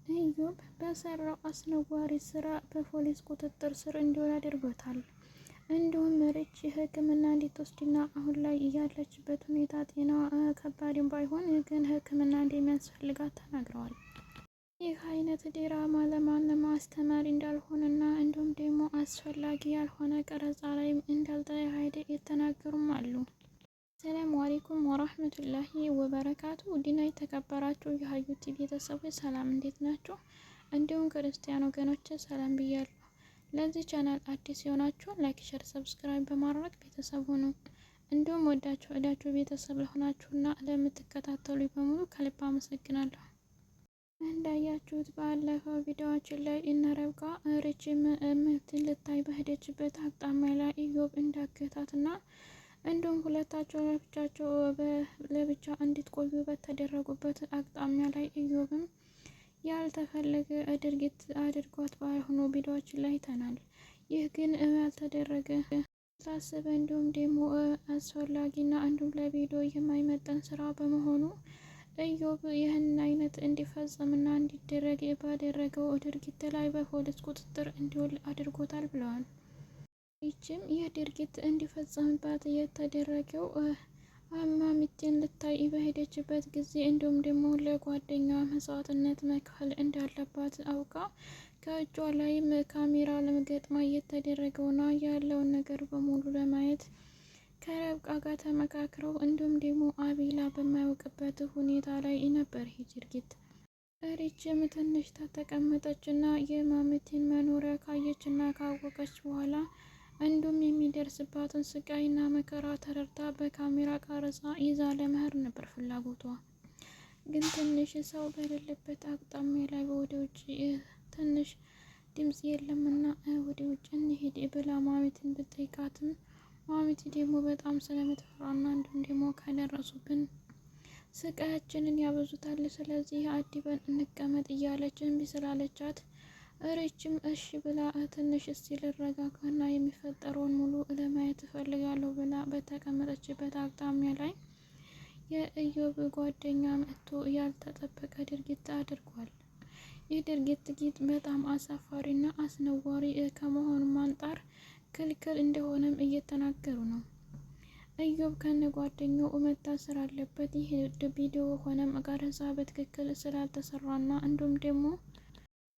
ኢዮብ በሰራው አስነዋሪ ስራ በፖሊስ ቁጥጥር ስር እንዲውል አድርጎታል። እንዲሁም ሪች ሕክምና እንድትወስድና አሁን ላይ ያለችበት ሁኔታ ጤናዋ ከባድም ባይሆን ግን ሕክምና እንደሚያስፈልጋት ተናግረዋል። ይህ አይነት ድራማ ለማንም አስተማሪ እንዳልሆነና እንዲሁም ደግሞ አስፈላጊ ያልሆነ ቀረጻ ላይ እንዳልተካሄደ የተናገሩም አሉ። ሰላም አለይኩም ወራህመቱላሂ ወበረካቱ። ውድና የተከበራችሁ የሀዩቲ ቤተሰቦች ሰላም እንዴት ናችሁ? እንዲሁም ክርስቲያን ወገኖች ሰላም ብያለሁ። ለዚህ ቻናል አዲስ የሆናችሁ ላይክ፣ ሸር፣ ሰብስክራይብ በማድረግ ቤተሰብ ሁኑ። እንዲሁም ወዳችሁ ቤተሰብ ለሆናችሁና ለምትከታተሉ በሙሉ ከልብ አመሰግናለሁ። እንዳያችሁት ባለፈው ቪዲዮአችን ላይ እነ ርብቃ ሪች ምትን ልታይ በሄደችበት አቅጣጫ ላይ ኢዮብ እንዳገታትና እንዲሁም ሁለታቸው ለብቻ እንድትቆዩ በተደረጉበት አጋጣሚ ላይ ኢዮብም ያልተፈለገ ድርጊት አድርጓት ባይሆኑ ቪዲዮአችን ላይ አይተናል። ይህ ግን ያልተደረገ ታስበ እንዲሁም ደግሞ አስፈላጊና እንዲሁም ለቪዲዮ የማይመጠን ስራ በመሆኑ ኢዮብ ይህን አይነት እንዲፈጸምና እንዲደረግ ባደረገው ድርጊት ላይ በፖሊስ ቁጥጥር እንዲውል አድርጎታል ብለዋል። ይህችም ይህ ድርጊት እንዲፈጸምባት የተደረገው ማሚቴን ልታይ በሄደችበት ጊዜ እንዲሁም ደግሞ ለጓደኛ መስዋዕትነት መክፈል እንዳለባት አውቃ ከእጇ ላይም ካሜራ ለመገጥማ የተደረገውና ያለውን ነገር በሙሉ ለማየት ከርብቃ ጋር ተመካክረው እንዲሁም ደግሞ አቤላ በማያውቅበት ሁኔታ ላይ ነበር ይህ ድርጊት። ሪችም ትንሽ ተቀመጠችና የማሚቴን መኖሪያ ካየችና ካወቀች በኋላ እንዲሁም የሚደርስባትን ስቃይና መከራ ተረድታ በካሜራ ቀረጻ ይዛ ለመሄድ ነበር ፍላጎቷ። ግን ትንሽ ሰው በሌለበት አቅጣሚ ላይ ወደ ውጭ ትንሽ ድምጽ የለምና ወደ ውጭ እንሄድ ብላ ማሚትን ብጠይቃትም ማሚት ደግሞ በጣም ስለምትፈራና እንዲሁም ደግሞ ከደረሱብን ስቃያችንን ያበዙታል፣ ስለዚህ አዲበን እንቀመጥ እያለች እምቢ ስላለቻት ሪችም እሺ ብላ ትንሽ እስቲ ልረጋጋና የሚፈጠረውን ሙሉ ለማየት እፈልጋለሁ ብላ በተቀመጠችበት አቅጣሚ ላይ የኢዮብ ጓደኛ መጥቶ ያልተጠበቀ ድርጊት አድርጓል። ይህ ድርጊት በጣም አሳፋሪና አስነዋሪ ከመሆኑም አንጻር ክልክል እንደሆነም እየተናገሩ ነው። ኢዮብ ከነ ጓደኛው መታሰር አለበት። ይህ ቪዲዮ ሆነም ቀረጻ በትክክል ስላልተሰራና እንዲሁም ደግሞ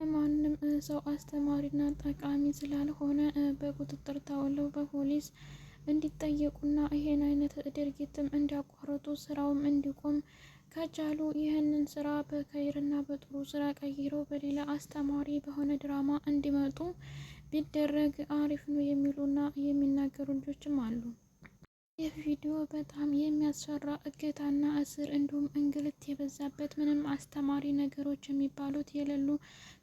ማንም ሰው አስተማሪና ጠቃሚ ስላልሆነ በቁጥጥር ተውለው በፖሊስ እንዲጠየቁና ይሄን አይነት ድርጊትም እንዲያቋርጡ ስራውም እንዲቆም ከቻሉ ይህንን ስራ በከይርና በጥሩ ስራ ቀይረው በሌላ አስተማሪ በሆነ ድራማ እንዲመጡ ቢደረግ አሪፍ ነው የሚሉና የሚናገሩ ልጆችም አሉ። ይህ ቪዲዮ በጣም የሚያስፈራ እገታና እስር እንዲሁም እንግልት የበዛበት ምንም አስተማሪ ነገሮች የሚባሉት የሌሉ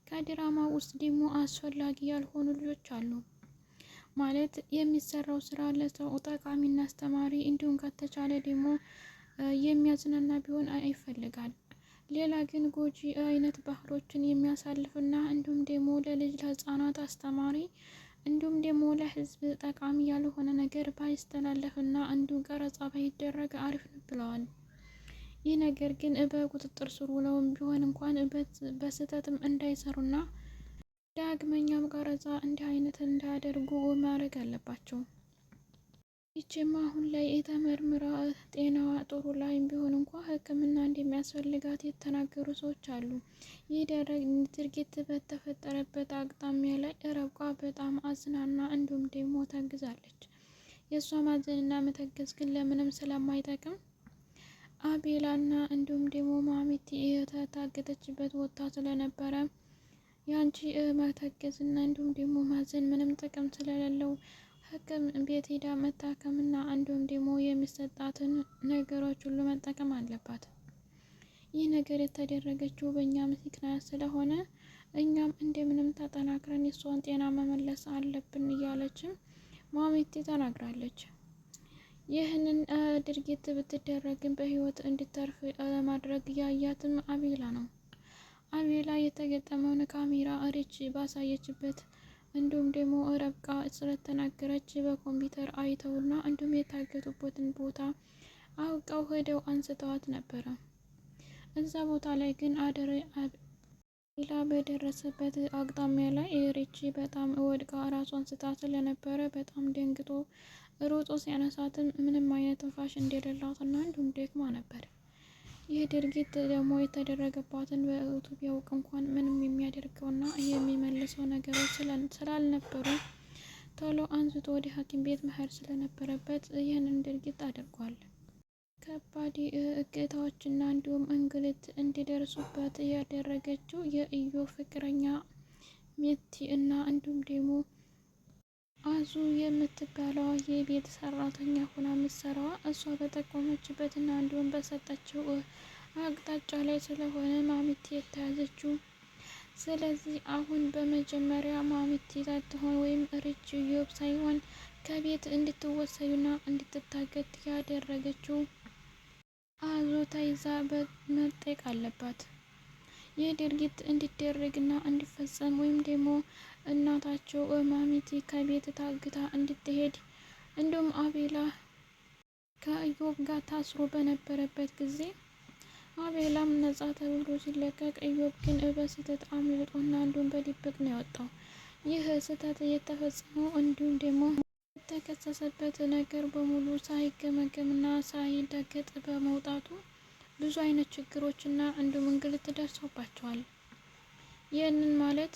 ከድራማ ውስጥ ደግሞ አስፈላጊ ያልሆኑ ልጆች አሉ። ማለት የሚሰራው ስራ ለሰው ጠቃሚና አስተማሪ እንዲሁም ከተቻለ ደግሞ የሚያዝናና ቢሆን ይፈልጋል። ሌላ ግን ጎጂ አይነት ባህሎችን የሚያሳልፍና እንዲሁም ደግሞ ለልጅ ለህፃናት አስተማሪ እንዲሁም ደግሞ ለህዝብ ጠቃሚ ያልሆነ ነገር ባይስተላለፍና እንዲሁም ቀረጻ ባይደረግ አሪፍ ነው ብለዋል። ይህ ነገር ግን በቁጥጥር ስር ውለውም ቢሆን እንኳን በስህተትም እንዳይሰሩና ዳግመኛም ቀረጻ እንዲህ አይነት እንዳያደርጉ ማድረግ አለባቸው። ይችም አሁን ላይ የተመርምራ ጤናዋ ጥሩ ላይም ቢሆን እንኳ ሕክምና እንደሚያስፈልጋት የተናገሩ ሰዎች አሉ። ይህ ድርጊት በተፈጠረበት አጋጣሚ ላይ ርብቃ በጣም አዝናና እንዲሁም ደግሞ ተግዛለች። የእሷ ማዘንና መተገዝ ግን ለምንም ስለማይጠቅም አቤላና እንዲሁም ደግሞ ማሚቲ የታገተችበት ቦታ ስለነበረ ያንቺ መተገዝና እንዲሁም ደግሞ ማዘን ምንም ጥቅም ስለሌለው ሐኪም ቤት ሄዳ መታከምና እንዲሁም ደግሞ የሚሰጣትን ነገሮች ሁሉ መጠቀም አለባት። ይህ ነገር የተደረገችው በእኛ ምክንያት ስለሆነ እኛም እንደምንም ተጠናክረን የሷን ጤና መመለስ አለብን እያለችም ማሚቲ ተናግራለች። ይህንን ድርጊት ብትደረግም በህይወት እንድተርፍ ለማድረግ ያያትም አቤላ ነው። አቤላ የተገጠመውን ካሜራ ሪች ባሳየችበት እንዲሁም ደግሞ ርብቃ ስለተናገረች በኮምፒውተር አይተውና እንዲሁም የታገቱበትን ቦታ አውቀው ሄደው አንስተዋት ነበረ። እዛ ቦታ ላይ ግን ሌላ በደረሰበት አጋጣሚ ላይ ሪች በጣም ወድቃ ራሷን ስታ ስለነበረ በጣም ደንግጦ ሮጦ ሲያነሳትም ምንም አይነት ትንፋሽ እንደሌላትና እንዲሁም ደክማ ነበር። ይህ ድርጊት ደግሞ የተደረገባትን በእህቱ ቢያውቅ እንኳን ምንም የሚያደርገውና የሚመልሰው ነገሮች ስላልነበሩ ቶሎ አንስቶ ወደ ሐኪም ቤት መሄድ ስለነበረበት ይህንን ድርጊት አድርጓል። ከባድ እገታዎችና እንዲሁም እንግልት እንዲደርሱበት ያደረገችው የኢዮብ ፍቅረኛ ሜቲ እና እንዲሁም ደግሞ አዙ የምትባለዋ የቤት ሰራተኛ ሆና ምትሰራዋ እሷ በጠቆመችበት እና እንዲሁም በሰጠችው አቅጣጫ ላይ ስለሆነ ማሚቲ የተያዘችው። ስለዚህ አሁን በመጀመሪያ ማሚቲ ሳትሆን ወይም ሪች ኢዮብ ሳይሆን ከቤት እንድትወሰዱና እንድትታገት ያደረገችው አዙ ተይዛ መጠየቅ አለባት። ይህ ድርጊት እንዲደረግና እንዲፈጸም ወይም ደግሞ እናታቸው ማሚቲ ከቤት ታግታ እንድትሄድ እንዲሁም አቤላ ከኢዮብ ጋር ታስሮ በነበረበት ጊዜ አቤላም ነጻ ተብሎ ሲለቀቅ ኢዮብ ግን በስህተት አምልጦና እንዲሁም በድብቅ ነው የወጣው። ይህ ስህተት የተፈጸመው እንዲሁም ደግሞ የተከሰሰበት ነገር በሙሉ ሳይገመገምና ሳይደገጥ በመውጣቱ ብዙ አይነት ችግሮችና እንዲሁም እንግልት ደርሶባቸዋል። ይህንን ማለት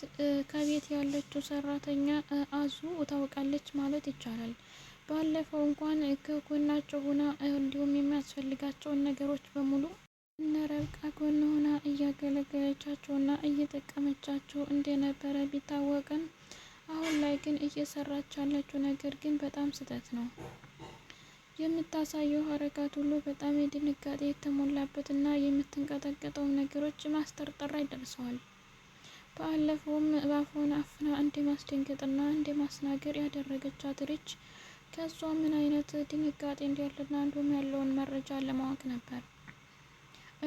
ከቤት ያለችው ሰራተኛ አዙ ታውቃለች ማለት ይቻላል። ባለፈው እንኳን ከጎናቸው ሆና እንዲሁም የሚያስፈልጋቸውን ነገሮች በሙሉ እነ ረብቃ ጎን ሆና እያገለገለቻቸውና እየጠቀመቻቸው እንደነበረ ቢታወቅም አሁን ላይ ግን እየሰራች ያለችው ነገር ግን በጣም ስህተት ነው። የምታሳየው ሀረካት ሁሉ በጣም የድንጋጤ የተሞላበት እና የምትንቀጠቀጠው ነገሮች ማስጠርጠር ላይ ደርሰዋል። ባለፈውም ባፏን አፍና እንደ ማስደንገጥና እንደ ማስናገር ያደረገቻት ሪች ከሷ ምን አይነት ድንጋጤ እንዳለና እንዲሁም ያለውን መረጃ ለማወቅ ነበር።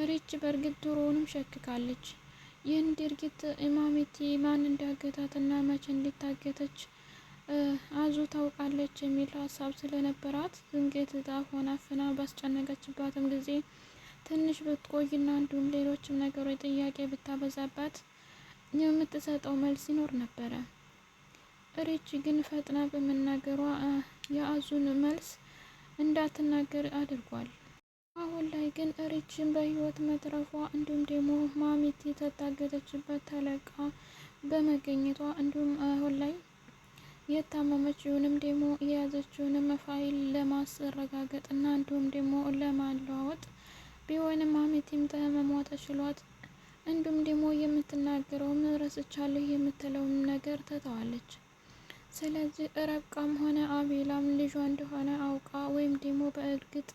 ሪች በእርግጥ ድሮውንም ሸክካለች። ይህን ድርጊት ማሚቲ ማን እንዳገታትና መቼ እንዲታገተች አዙ ታውቃለች የሚል ሀሳብ ስለነበራት ድንገት ጣፏን አፍና ባስጨነቀችባትም ጊዜ ትንሽ ብትቆይና እንዲሁም ሌሎችም ነገሮች ጥያቄ ብታበዛባት የምትሰጠው መልስ ይኖር ነበረ። ሪች ግን ፈጥና በመናገሯ የአዙን መልስ እንዳትናገር አድርጓል። አሁን ላይ ግን ሪችን በህይወት መትረፏ እንዲሁም ደግሞ ማሚቲ ተታገተችበት ተለቃ በመገኘቷ እንዲሁም አሁን ላይ የታመመችውንም ደግሞ የያዘችውንም ፋይል ለማስረጋገጥና እንዲሁም ደግሞ ለማለዋወጥ ቢሆንም ማሚቲም ተህመሟ ተችሏት እንዲሁም ደግሞ የምትናገረውም ረስቻለሁ የምትለውም ነገር ትተዋለች። ስለዚህ ረብቃም ሆነ አቤላም ልጇ እንደሆነ አውቃ ወይም ደግሞ በእርግጥ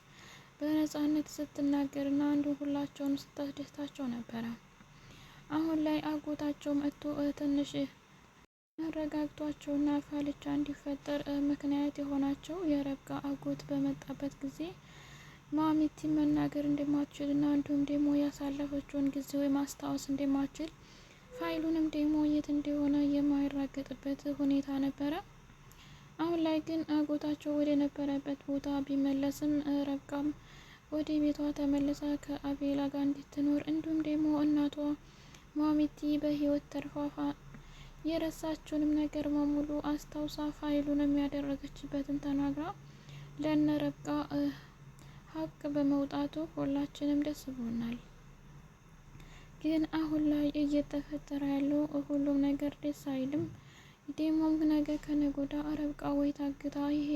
በነፃነት ስትናገርና እንዲሁ ሁላቸውን ስታስደስታቸው ነበረ። አሁን ላይ አጎታቸው መጥቶ ትንሽ አረጋግቷቸውና ፋልቻ እንዲፈጠር ምክንያት የሆናቸው የረብቃ አጎት በመጣበት ጊዜ ማሚቲ መናገር እንደማትችልና እንዲሁም ደግሞ ያሳለፈችውን ጊዜ ወይ ማስታወስ እንደማትችል ፋይሉንም ደግሞ የት እንደሆነ የማይራገጥበት ሁኔታ ነበረ። አሁን ላይ ግን አጎታቸው ወደ ነበረበት ቦታ ቢመለስም ረብቃም ወደ ቤቷ ተመልሳ ከአቤላ ጋር እንድትኖር እንዲሁም ደግሞ እናቷ ማሚቲ በህይወት ተርፋፋ የረሳችውንም ነገር በሙሉ አስታውሳ ፋይሉንም ያደረገችበትን ተናግራ ለነ ረብቃ ሀቅ በመውጣቱ ሁላችንም ደስ ብሎናል። ግን አሁን ላይ እየተፈጠረ ያለው ሁሉም ነገር ደስ አይልም። ደሞም ነገ ከነገ ወዲያ ረብቃ ወይ ታግታ ይሄ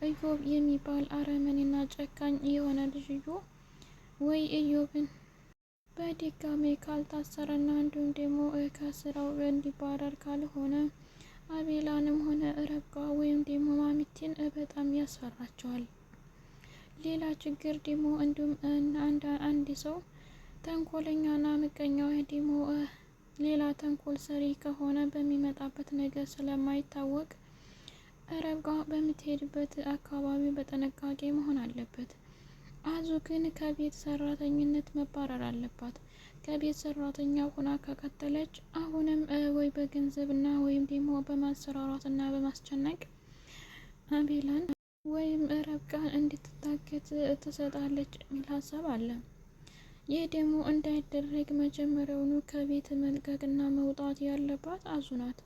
ኢዮብ የሚባል አረመኔና ጨካኝ የሆነ ልጅዮ ወይ ኢዮብን በድጋሜ ካልታሰረና እንዲሁም ደግሞ ከስራው እንዲባረር ካልሆነ አቤላንም ሆነ ረብቃ ወይም ደግሞ ማሚቲን በጣም ያስፈራቸዋል። ሌላ ችግር ደግሞ እንዲሁም አንድ ሰው ተንኮለኛና ምቀኛ ደግሞ ሌላ ተንኮል ሰሪ ከሆነ በሚመጣበት ነገር ስለማይታወቅ ረብቃ በምትሄድበት አካባቢ በጥንቃቄ መሆን አለበት። አዙ ግን ከቤት ሰራተኝነት መባረር አለባት። ከቤት ሰራተኛ ሆና ከቀጠለች አሁንም ወይ በገንዘብና ወይም ደግሞ በማሰራራትና በማስጨነቅ አቤላን ወይም ረብቃን እንድትታገት ትሰጣለች የሚል ሀሳብ አለ። ይህ ደግሞ እንዳይደረግ መጀመሪያውኑ ከቤት መልቀቅና መውጣት ያለባት አዙ ናት።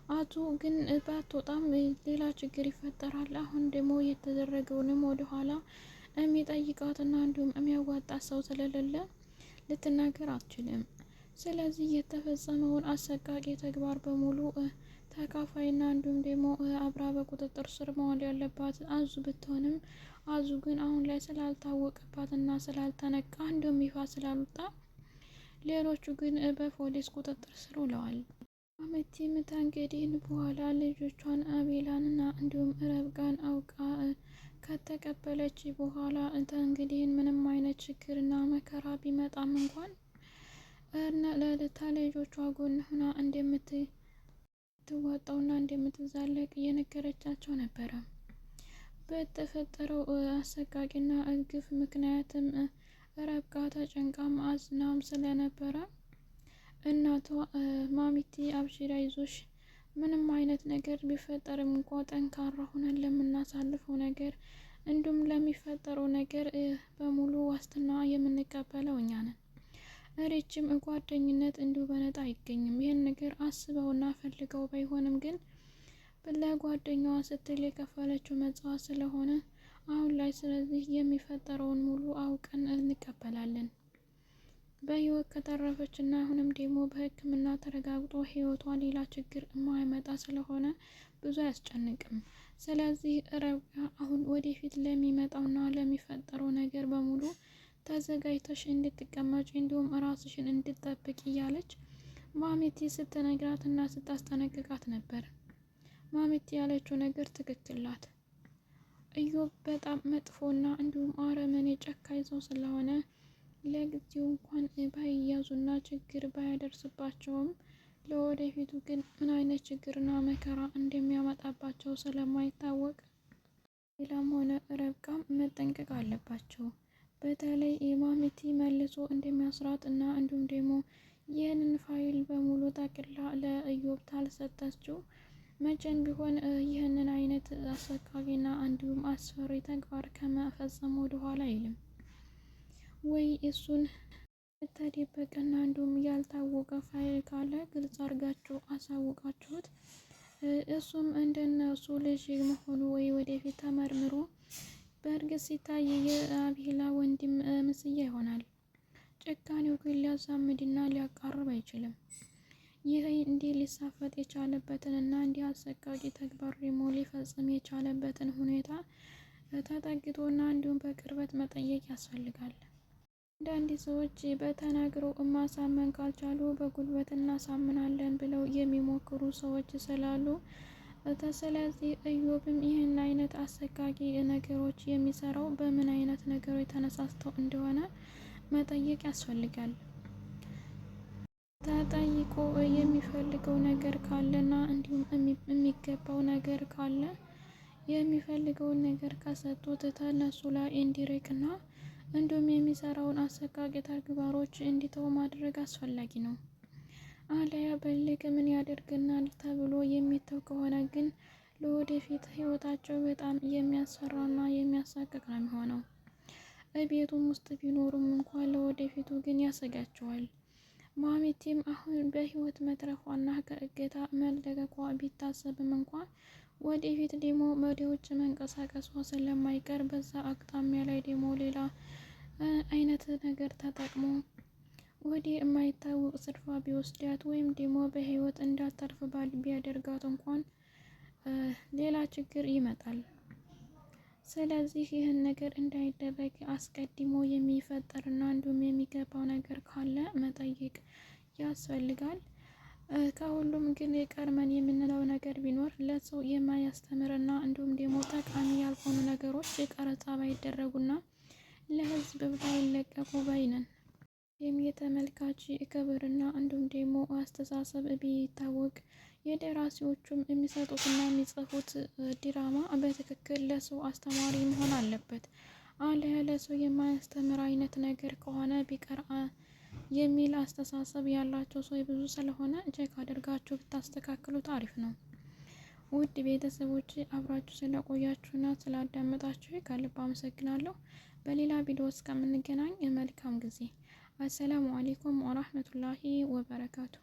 አዙ ግን ባትወጣም ሌላ ችግር ይፈጠራል። አሁን ደግሞ የተደረገውንም ወደኋላ የሚጠይቃትና እንዲሁም የሚያዋጣ ሰው ስለሌለ ልትናገር አትችልም። ስለዚህ የተፈጸመውን አሰቃቂ ተግባር በሙሉ ተካፋይና እንዲሁም ደግሞ አብራ በቁጥጥር ስር መዋል ያለባት አዙ ብትሆንም አዙ ግን አሁን ላይ ስላልታወቀባትና ስላልተነቃ እንዲሁም ይፋ ስላልወጣ ሌሎቹ ግን በፖሊስ ቁጥጥር ስር ውለዋል። አመቲም ከእንግዲህ በኋላ ልጆቿን አቤላንና እንዲሁም ረብቃን አውቃ ከተቀበለች በኋላ እንግዲህ ምንም አይነት ችግርና መከራ ቢመጣም እንኳን ለልጆቿ ጎን ሆና እንደምትዋጣውና እንደምትዛለቅ እየነገረቻቸው ነበረ። በተፈጠረው አሰቃቂና ግፍ ምክንያትም ረብቃ ተጨንቃም አዝናም ስለነበረ እናቷ ማሚቲ አብሽራ ይዞሽ ምንም አይነት ነገር ቢፈጠርም እንኳ ጠንካራ ሆነን ለምናሳልፈው ነገር እንዲሁም ለሚፈጠረው ነገር በሙሉ ዋስትና የምንቀበለው እኛ ነን። ሪችም ጓደኝነት እንዲሁ በነጣ አይገኝም። ይህን ነገር አስበውና ፈልገው ባይሆንም ግን ለጓደኛዋ ስትል የከፈለችው መጽዋዕት ስለሆነ አሁን ላይ ስለዚህ የሚፈጠረውን ሙሉ አውቀን እንቀበላለን። በህይወት ከተረፈች እና አሁንም ደግሞ በሕክምና ተረጋግጦ ህይወቷ ሌላ ችግር የማይመጣ ስለሆነ ብዙ አያስጨንቅም። ስለዚህ ረብቃ አሁን ወደፊት ለሚመጣውና ለሚፈጠረው ነገር በሙሉ ተዘጋጅተሽ እንድትቀመጪ እንዲሁም ራስሽን እንድትጠብቂ እያለች ማሚቲ ስትነግራትና ስታስጠነቅቃት ነበር። ማሚቲ ያለችው ነገር ትክክል ናት። ኢዮብ በጣም መጥፎና እንዲሁም አረመኔ ጨካኝ ሰው ስለሆነ ለጊዜው እንኳን ባይያዙና ችግር ባያደርስባቸውም ለወደፊቱ ግን ምን አይነት ችግርና መከራ እንደሚያመጣባቸው ስለማይታወቅ ሌላም ሆነ ረብቃም መጠንቀቅ አለባቸው። በተለይ የማሚቲ መልሶ እንደሚያስራት እና እንዲሁም ደግሞ ይህንን ፋይል በሙሉ ጠቅላ ለኢዮብ ታልሰጠችው መቼም ቢሆን ይህንን አይነት አሰቃቂና እንዲሁም አስፈሪ ተግባር ከመፈጸም ወደኋላ አይልም። ወይ እሱን ተደበቀና እንዲሁም ያልታወቀ ፋይል ካለ ግልጽ አድርጋችሁ አሳውቃችሁት እሱም እንደነሱ ልጅ መሆኑ ወይ ወደፊት ተመርምሮ በእርግጥ ሲታይ የአቤላ ወንድም ምስያ ይሆናል። ጭካኔው ግን ሊያዛምድና ሊያቃርብ አይችልም። ይህ እንዲህ ሊሳፈጥ የቻለበትንና እንዲህ አሰቃቂ ተግባር ደግሞ ሊፈጽም የቻለበትን ሁኔታ ተጠግቶና እንዲሁም በቅርበት መጠየቅ ያስፈልጋል። አንዳንድ ሰዎች በተናግረው ማሳመን ካልቻሉ በጉልበት እናሳምናለን ብለው የሚሞክሩ ሰዎች ስላሉ ስለዚህ ኢዮብም ይህን አይነት አሰቃቂ ነገሮች የሚሰራው በምን አይነት ነገሮች ተነሳስተው እንደሆነ መጠየቅ ያስፈልጋል። ተጠይቆ የሚፈልገው ነገር ካለና እንዲሁም የሚገባው ነገር ካለ የሚፈልገውን ነገር ከሰጡት ተነሱ ላይ እንዲርቅና እንዲሁም የሚሰራውን አሰቃቂ ተግባሮች እንዲተው ማድረግ አስፈላጊ ነው። አለያ በልግ ምን ያደርግናል ተብሎ የሚተው ከሆነ ግን ለወደፊት ህይወታቸው በጣም የሚያስፈራና የሚያሳቅቅ ነው የሚሆነው። ቤቱም ውስጥ ቢኖሩም እንኳን ለወደፊቱ ግን ያሰጋቸዋል። ማሚቲም አሁን በህይወት መትረፏና ከእገታ መለቀቋ ቢታሰብም እንኳን ወደፊት ደግሞ ወደ ውጭ መንቀሳቀሷ ስለማይቀር በዛ አቅጣሚያ ላይ ደግሞ ሌላ አይነት ነገር ተጠቅሞ ወደ የማይታወቅ ስርፋ ቢወስዳት ወይም ደግሞ በህይወት እንዳታርፍ ቢያደርጋት እንኳን ሌላ ችግር ይመጣል። ስለዚህ ይህን ነገር እንዳይደረግ አስቀድሞ የሚፈጠርና እንዲሁም የሚገባው ነገር ካለ መጠየቅ ያስፈልጋል። ከሁሉም ግን የቀድመን የምንለው ነገር ቢኖር ለሰው የማያስተምርና እንዲሁም ደግሞ ጠቃሚ ያልሆኑ ነገሮች ቀረጻ ባይደረጉና ለህዝብ ባይለቀቁ ባይነን። የተመልካች ክብርና እንዲሁም ደግሞ አስተሳሰብ ቢታወቅ የደራሲዎቹም የሚሰጡትና የሚጽፉት ድራማ በትክክል ለሰው አስተማሪ መሆን አለበት። አለያ ለሰው የማያስተምር አይነት ነገር ከሆነ ቢቀር የሚል አስተሳሰብ ያላቸው ሰው ብዙ ስለሆነ ቼክ አድርጋችሁ ብታስተካክሉት አሪፍ ነው። ውድ ቤተሰቦች አብራችሁ ስለቆያችሁና ስላዳመጣችሁ ከልብ አመሰግናለሁ። በሌላ ቪዲዮ እስከምንገናኝ መልካም ጊዜ። አሰላሙ አሌይኩም ወራህመቱላሂ ወበረካቱ።